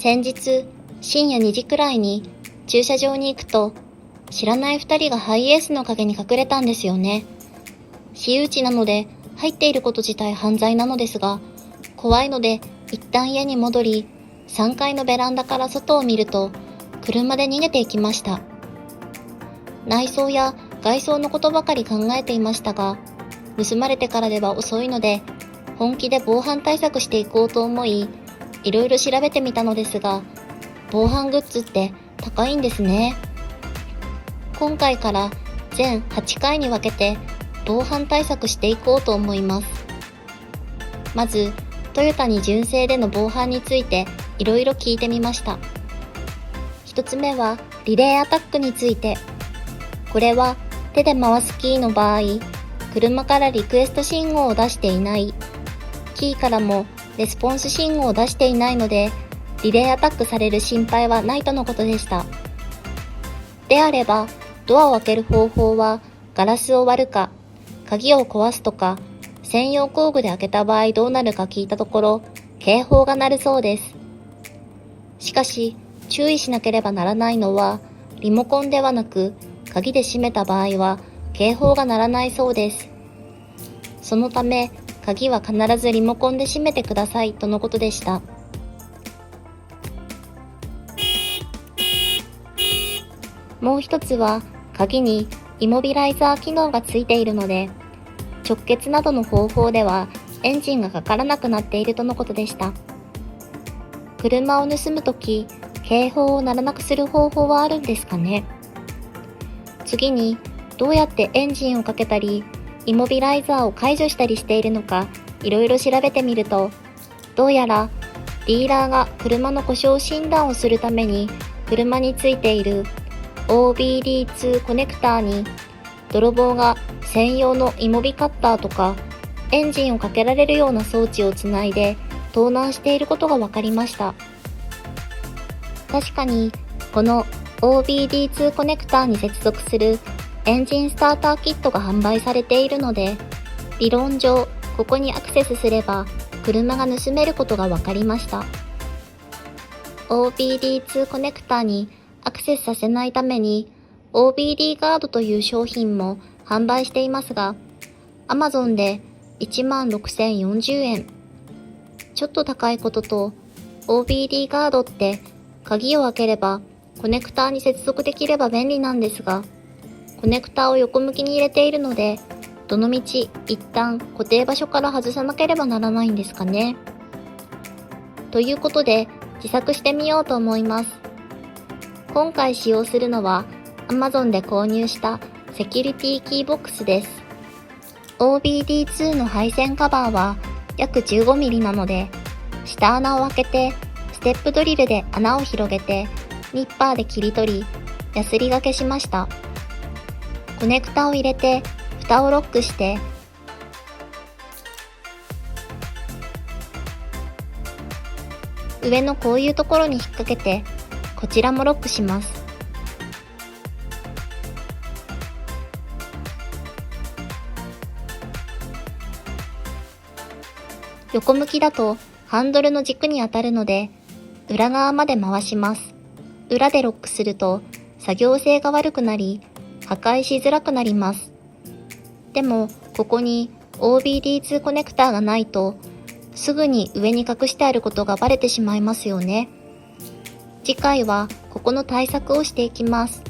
先日、深夜2時くらいに駐車場に行くと、知らない2人がハイエースの陰に隠れたんですよね。私有地なので入っていること自体犯罪なのですが、怖いので一旦家に戻り、3階のベランダから外を見ると、車で逃げていきました。内装や外装のことばかり考えていましたが、盗まれてからでは遅いので、本気で防犯対策していこうと思い、いろいろ調べてみたのですが、防犯グッズって高いんですね。今回から全8回に分けて防犯対策していこうと思います。まず、トヨタに純正での防犯についていろいろ聞いてみました。一つ目はリレーアタックについて。これは手で回すキーの場合、車からリクエスト信号を出していない、キーからもレスポンス信号を出していないので、リレーアタックされる心配はないとのことでした。であれば、ドアを開ける方法はガラスを割るか、鍵を壊すとか、専用工具で開けた場合どうなるか聞いたところ、警報が鳴るそうです。しかし、注意しなければならないのは、リモコンではなく、鍵で閉めた場合は、警報が鳴らないそうです。そのため、鍵は必ずリモコンで閉めてくださいとのことでした。もう一つは、鍵にイモビライザー機能がついているので、直結などの方法ではエンジンがかからなくなっているとのことでした。車を盗むとき、警報を鳴らなくする方法はあるんですかね。次に、どうやってエンジンをかけたり、イモビライザーを解除したりしているのか、いろいろ調べてみると、どうやらディーラーが車の故障診断をするために、車についている OBD2 コネクターに、泥棒が専用のイモビカッターとか、エンジンをかけられるような装置をつないで盗難していることが分かりました。確かに、この OBD2 コネクターに接続するエンジンスターターキットが販売されているので、理論上ここにアクセスすれば車が盗めることが分かりました。OBD2 コネクターにアクセスさせないために OBD ガードという商品も販売していますが、Amazon で16,040円。ちょっと高いことと、OBD ガードって鍵を開ければコネクターに接続できれば便利なんですが、コネクターを横向きに入れているので、どのみち一旦固定場所から外さなければならないんですかね。ということで、自作してみようと思います。今回使用するのは Amazon で購入したセキュリティキーボックスです。OBD2 の配線カバーは約 15mm なので、下穴を開けてステップドリルで穴を広げてニッパーで切り取り、ヤスリがけしました。コネクタを入れて蓋をロックして、上のこういうところに引っ掛けて、こちらもロックします。横向きだとハンドルの軸に当たるので、裏側まで回します。裏でロックすると作業性が悪くなり、破壊しづらくなります。でも、ここに OBD2 コネクターがないと、すぐに上に隠してあることがバレてしまいますよね。次回はここの対策をしていきます。